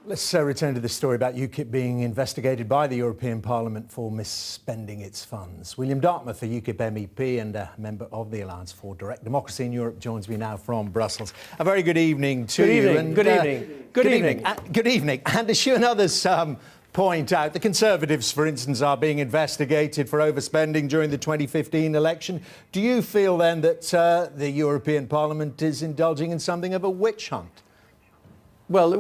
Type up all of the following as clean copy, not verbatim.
Let's return to this story about UKIP being investigated by the European Parliament for misspending its funds. William Dartmouth, a UKIP MEP and a member of the Alliance for Direct Democracy in Europe, joins me now from Brussels. A very good evening to you. Good evening. Good evening. And as you and others point out, the Conservatives, for instance, are being investigated for overspending during the 2015 election. Do you feel then that the European Parliament is indulging in something of a witch hunt? Well,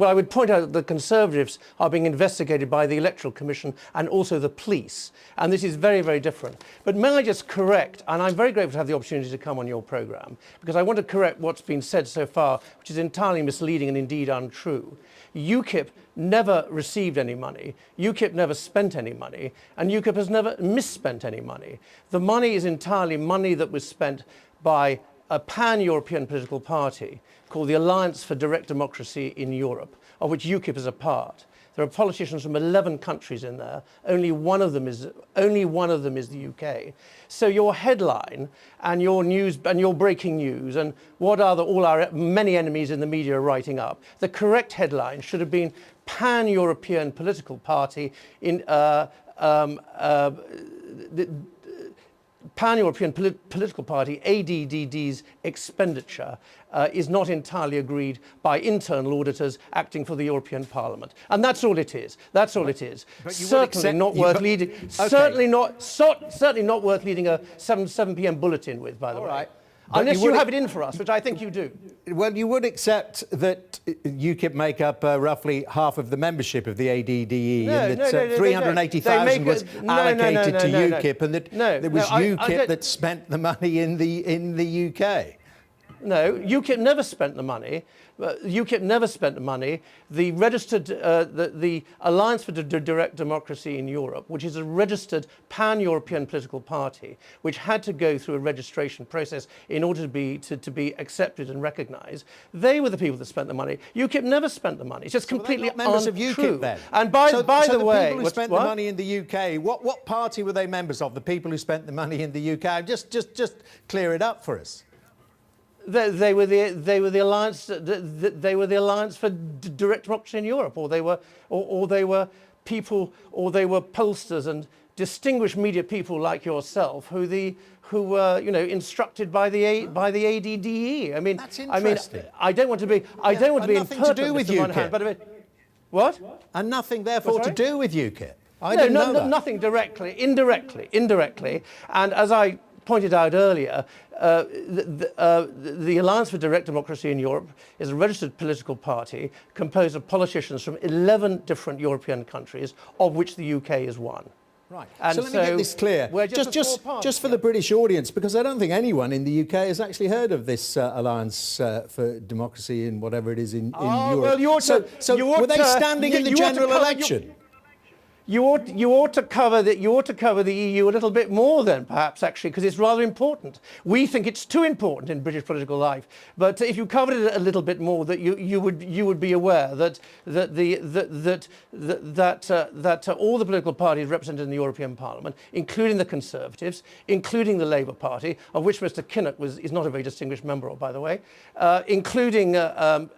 I would point out that the Conservatives are being investigated by the Electoral Commission and also the police. And this is very, very different. But may I just correct, and I'm very grateful to have the opportunity to come on your programme, because I want to correct what's been said so far, which is entirely misleading and indeed untrue. UKIP never received any money, UKIP never spent any money, and UKIP has never misspent any money. The money is entirely money that was spent by a pan-European political party called the Alliance for Direct Democracy in Europe, of which UKIP is a part. There are politicians from 11 countries in there. Only one of them is the UK. So your headline and your news and your breaking news and what are all our many enemies in the media are writing up, the correct headline should have been pan-European political party in pan-European political party, ADD's expenditure is not entirely agreed by internal auditors acting for the European Parliament. And that's all it is. That's all it is. Certainly not worth leading. Okay. Certainly not worth leading a 7 p.m. bulletin with, by the way. Right. Unless you have it in for us, which I think you do. Well, you would accept that UKIP make up roughly half of the membership of the ADDE, and that 380,000 was allocated to UKIP, and that it was UKIP that spent the money in the UK. No, UKIP never spent the money. UKIP never spent the money. The registered, the Alliance for Direct Democracy in Europe, which is a registered pan-European political party, which had to go through a registration process in order to be accepted and recognised, they were the people that spent the money. UKIP never spent the money. It's just completely untrue. Members of UKIP then. And by the way, people who spent the money in the UK, what party were they members of? The people who spent the money in the UK. Just clear it up for us. They were the alliance. They were the Alliance for Direct Democracy in Europe, or they were people, or they were pollsters and distinguished media people like yourself, who were instructed by the ADDE. I mean, that's interesting. I don't want to be impertinent, to do with UKIP. But what? And nothing therefore to do with UKIP. Nothing directly, indirectly, and as I pointed out earlier, the Alliance for Direct Democracy in Europe is a registered political party composed of politicians from 11 different European countries, of which the UK is one. Right. And so let me get this clear, just for the British audience, because I don't think anyone in the UK has actually heard of this Alliance for Democracy in whatever it is in Europe. Well, were they standing in the general election? You ought to cover the EU a little bit more then, perhaps, actually, because it's rather important. We think it's too important in British political life. But if you covered it a little bit more, that you would be aware that all the political parties represented in the European Parliament, including the Conservatives, including the Labour Party, of which Mr. Kinnock is not a very distinguished member of, by the way, including the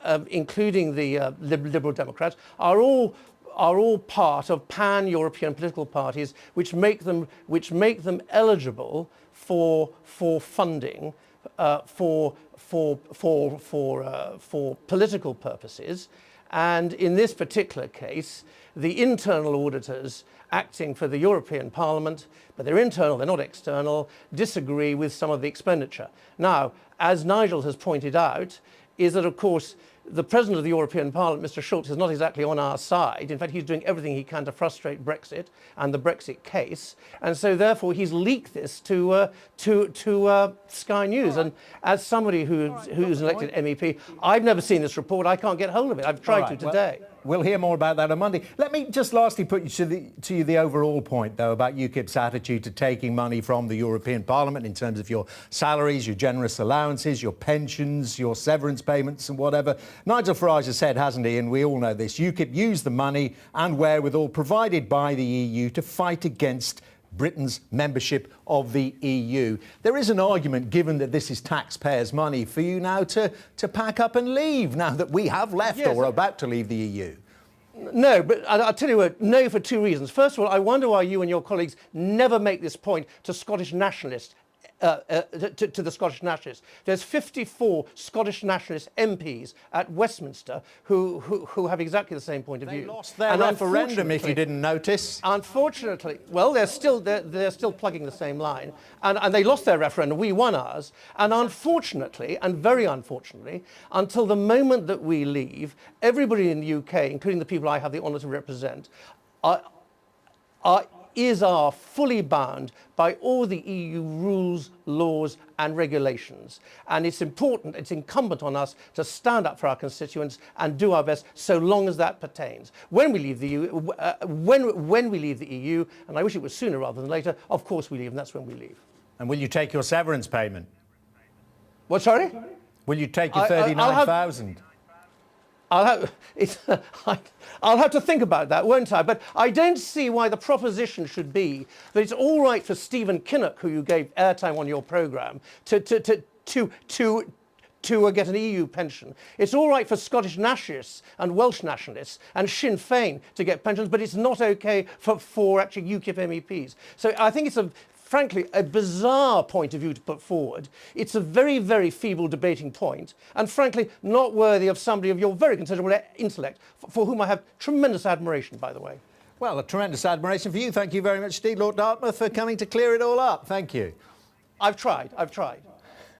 Liberal Democrats, are all part of pan-European political parties, which make them eligible for funding for political purposes. And in this particular case, the internal auditors acting for the European Parliament, but they're internal, they're not external, disagree with some of the expenditure. Now, as Nigel has pointed out, is that, of course, the President of the European Parliament, Mr. Schulz, is not exactly on our side. In fact, he's doing everything he can to frustrate Brexit and the Brexit case. And so, therefore, he's leaked this to Sky News. And as somebody who's an elected MEP, I've never seen this report. I can't get hold of it. I've tried to today. We'll hear more about that on Monday. Let me just lastly put to you the overall point, though, about UKIP's attitude to taking money from the European Parliament in terms of your salaries, your generous allowances, your pensions, your severance payments and whatever. Nigel Farage has said, hasn't he, and we all know this, UKIP used the money and wherewithal provided by the EU to fight against Britain's membership of the EU. There is an argument, given that this is taxpayers' money, for you now to pack up and leave, now that we have left or are about to leave the EU. No, but I'll tell you what, no, for two reasons. First of all, I wonder why you and your colleagues never make this point to Scottish nationalists, to the Scottish nationalists. There's 54 Scottish nationalist MPs at Westminster who have exactly the same point of view. They lost their referendum, if you didn't notice. Unfortunately, well, they're still plugging the same line, and they lost their referendum. We won ours, and unfortunately, and very unfortunately, until the moment that we leave, everybody in the UK, including the people I have the honour to represent, are fully bound by all the EU rules, laws and regulations. And it's important, it's incumbent on us to stand up for our constituents and do our best so long as that pertains. When we leave the EU, when we leave the EU, and I wish it was sooner rather than later, of course we leave, and that's when we leave. And will you take your severance payment? What, sorry? Will you take your 39,000? I'll have to think about that, won't I? But I don't see why the proposition should be that it's all right for Stephen Kinnock, who you gave airtime on your programme, to get an EU pension. It's all right for Scottish nationalists and Welsh nationalists and Sinn Féin to get pensions, but it's not OK for actually UKIP MEPs. So I think it's frankly, a bizarre point of view to put forward. It's a very, very feeble debating point, and frankly, not worthy of somebody of your very considerable intellect, for whom I have tremendous admiration, by the way. Well, a tremendous admiration for you. Thank you very much indeed, Lord Dartmouth, for coming to clear it all up. Thank you. I've tried.